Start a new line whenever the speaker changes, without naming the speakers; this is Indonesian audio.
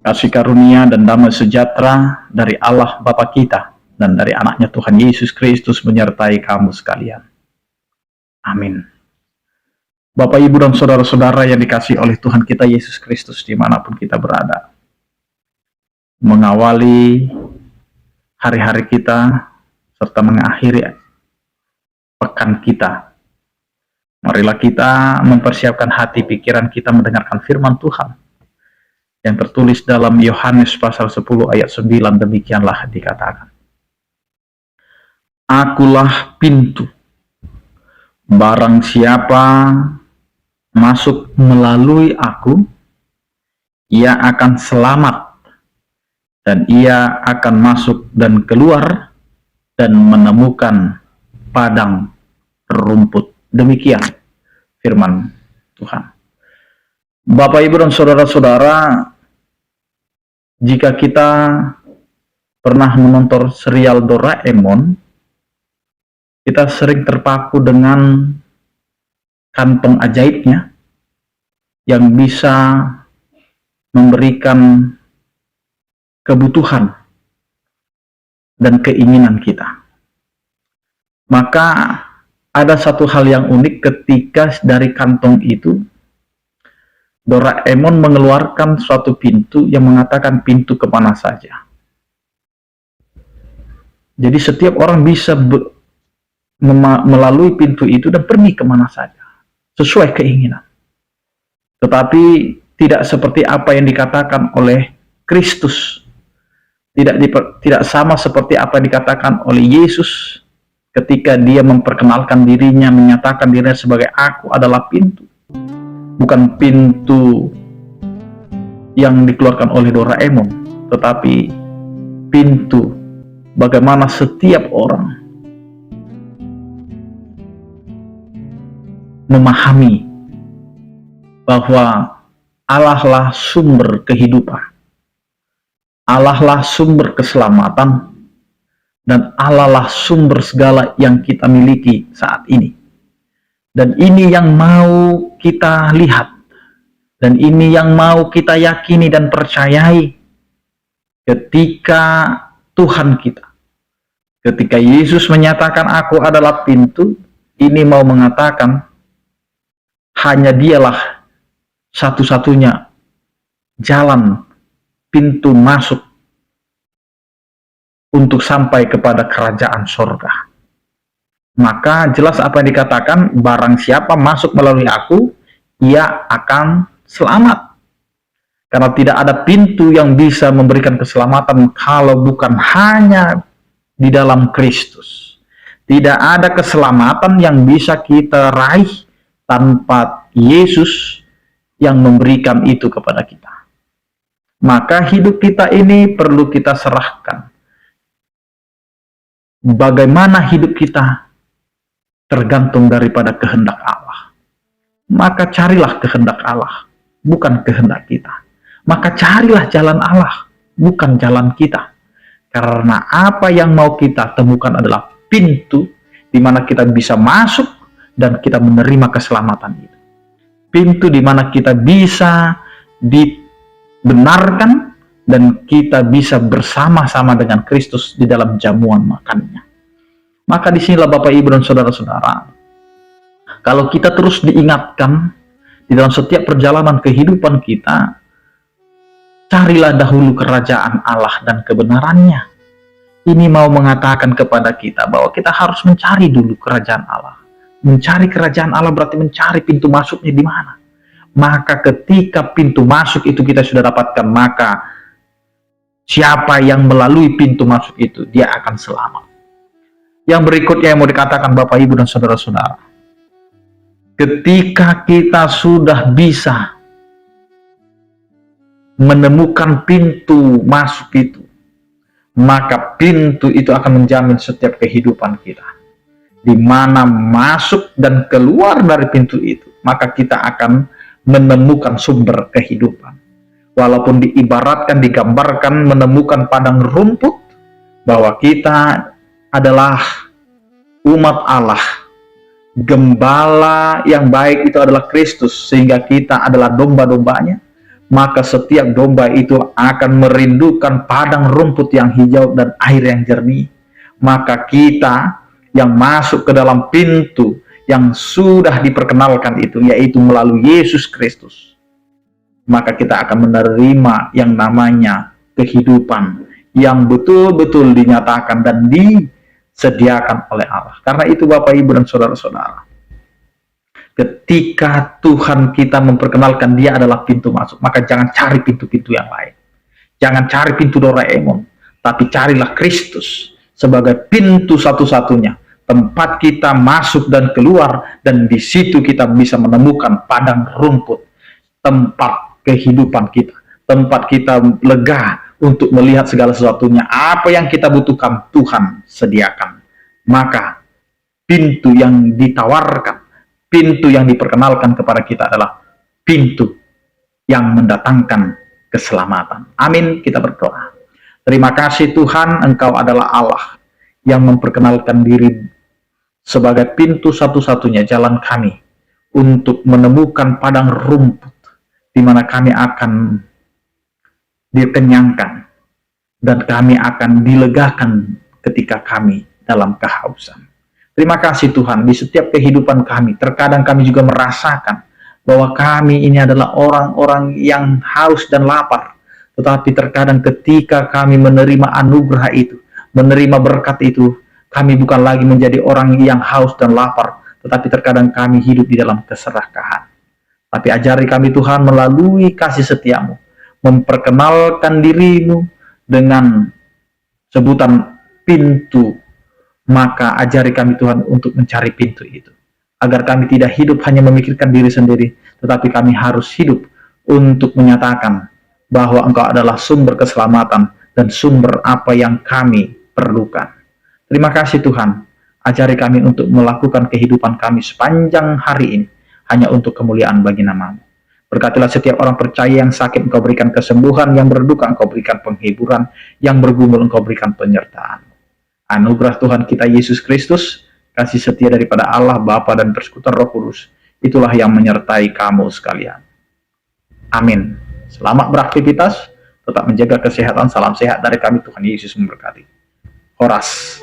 Kasih karunia dan damai sejahtera dari Allah Bapa kita dan dari anaknya Tuhan Yesus Kristus menyertai kamu sekalian. Amin. Bapak, Ibu, dan saudara-saudara yang dikasihi oleh Tuhan kita Yesus Kristus dimanapun kita berada. Mengawali hari-hari kita serta mengakhiri pekan kita, marilah kita mempersiapkan hati pikiran kita mendengarkan firman Tuhan yang tertulis dalam Yohanes pasal 10 ayat 9. Demikianlah dikatakan, Akulah pintu, barang siapa masuk melalui aku, ia akan selamat, dan ia akan masuk dan keluar dan menemukan padang rumput. Demikian firman Tuhan. Bapak, Ibu, dan saudara-saudara, jika kita pernah menonton serial Doraemon, kita sering terpaku dengan kantong ajaibnya yang bisa memberikan kebutuhan dan keinginan kita. Maka ada satu hal yang unik ketika dari kantong itu Doraemon mengeluarkan suatu pintu yang mengatakan pintu kemana saja. Jadi setiap orang bisa melalui pintu itu dan pergi kemana saja sesuai keinginan. Tetapi tidak seperti apa yang dikatakan oleh Kristus, tidak sama seperti apa yang dikatakan oleh Yesus ketika dia memperkenalkan dirinya, menyatakan dirinya sebagai aku adalah pintu. Bukan pintu yang dikeluarkan oleh Doraemon, tetapi pintu bagaimana setiap orang memahami bahwa Allah lah sumber kehidupan, Allah lah sumber keselamatan, dan Allah lah sumber segala yang kita miliki saat ini. Dan ini yang mau kita lihat, dan ini yang mau kita yakini dan percayai ketika Tuhan kita, ketika Yesus menyatakan aku adalah pintu, ini mau mengatakan hanya dialah satu-satunya jalan, pintu masuk untuk sampai kepada kerajaan sorga. Maka jelas apa yang dikatakan, barang siapa masuk melalui aku, ia akan selamat. Karena tidak ada pintu yang bisa memberikan keselamatan kalau bukan hanya di dalam Kristus. Tidak ada keselamatan yang bisa kita raih tanpa Yesus yang memberikan itu kepada kita. Maka hidup kita ini perlu kita serahkan. Bagaimana hidup kita tergantung daripada kehendak Allah. Maka carilah kehendak Allah, bukan kehendak kita. Maka carilah jalan Allah, bukan jalan kita. Karena apa yang mau kita temukan adalah pintu di mana kita bisa masuk dan kita menerima keselamatan itu. Pintu di mana kita bisa dibenarkan dan kita bisa bersama-sama dengan Kristus di dalam jamuan makannya. Maka disinilah Bapak, Ibu, dan saudara-saudara, kalau kita terus diingatkan di dalam setiap perjalanan kehidupan kita, carilah dahulu kerajaan Allah dan kebenarannya. Ini mau mengatakan kepada kita bahwa kita harus mencari dulu kerajaan Allah. Mencari kerajaan Allah berarti mencari pintu masuknya di mana. Maka ketika pintu masuk itu kita sudah dapatkan, maka siapa yang melalui pintu masuk itu, dia akan selamat. Yang berikutnya yang mau dikatakan Bapak, Ibu, dan saudara-saudara, ketika kita sudah bisa menemukan pintu masuk itu, maka pintu itu akan menjamin setiap kehidupan kita. Di mana masuk dan keluar dari pintu itu, maka kita akan menemukan sumber kehidupan. Walaupun diibaratkan, digambarkan menemukan padang rumput, bahwa kita adalah umat Allah, gembala yang baik itu adalah Kristus, sehingga kita adalah domba-dombanya. maka setiap domba itu akan merindukan padang rumput yang hijau dan air yang jernih. Maka kita yang masuk ke dalam pintu yang sudah diperkenalkan itu, yaitu melalui Yesus Kristus, maka kita akan menerima yang namanya kehidupan yang betul-betul dinyatakan dan disediakan oleh Allah. Karena itu Bapak, Ibu, dan saudara-saudara, ketika Tuhan kita memperkenalkan Dia adalah pintu masuk, maka jangan cari pintu-pintu yang lain. Jangan cari pintu Doraemon, tapi carilah Kristus sebagai pintu satu-satunya, tempat kita masuk dan keluar, dan di situ kita bisa menemukan padang rumput, tempat kehidupan kita, tempat kita lega untuk melihat segala sesuatunya. Apa yang kita butuhkan Tuhan sediakan. Maka pintu yang ditawarkan, pintu yang diperkenalkan kepada kita adalah pintu yang mendatangkan keselamatan. Amin. Kita berdoa. Terima kasih Tuhan, Engkau adalah Allah yang memperkenalkan diri sebagai pintu satu-satunya jalan kami untuk menemukan padang rumput di mana kami akan dikenyangkan dan kami akan dilegakan ketika kami dalam kehausan. Terima kasih Tuhan, di setiap kehidupan kami, terkadang kami juga merasakan bahwa kami ini adalah orang-orang yang haus dan lapar. Tetapi terkadang ketika kami menerima anugerah itu, menerima berkat itu, kami bukan lagi menjadi orang yang haus dan lapar, tetapi terkadang kami hidup di dalam keserakahan. Tapi ajari kami Tuhan melalui kasih setiamu, memperkenalkan dirimu dengan sebutan pintu. Maka ajari kami Tuhan untuk mencari pintu itu, agar kami tidak hidup hanya memikirkan diri sendiri, tetapi kami harus hidup untuk menyatakan bahwa Engkau adalah sumber keselamatan dan sumber apa yang kami perlukan. Terima kasih Tuhan, ajari kami untuk melakukan kehidupan kami sepanjang hari ini hanya untuk kemuliaan bagi nama-Mu. Berkatilah setiap orang percaya yang sakit, Engkau berikan kesembuhan, yang berduka Engkau berikan penghiburan, yang bergumul Engkau berikan penyertaan. Anugerah Tuhan kita Yesus Kristus, kasih setia daripada Allah Bapa dan persekutuan Roh Kudus, itulah yang menyertai kamu sekalian. Amin. Selamat beraktivitas, tetap menjaga kesehatan, salam sehat dari kami, Tuhan Yesus memberkati. Horas.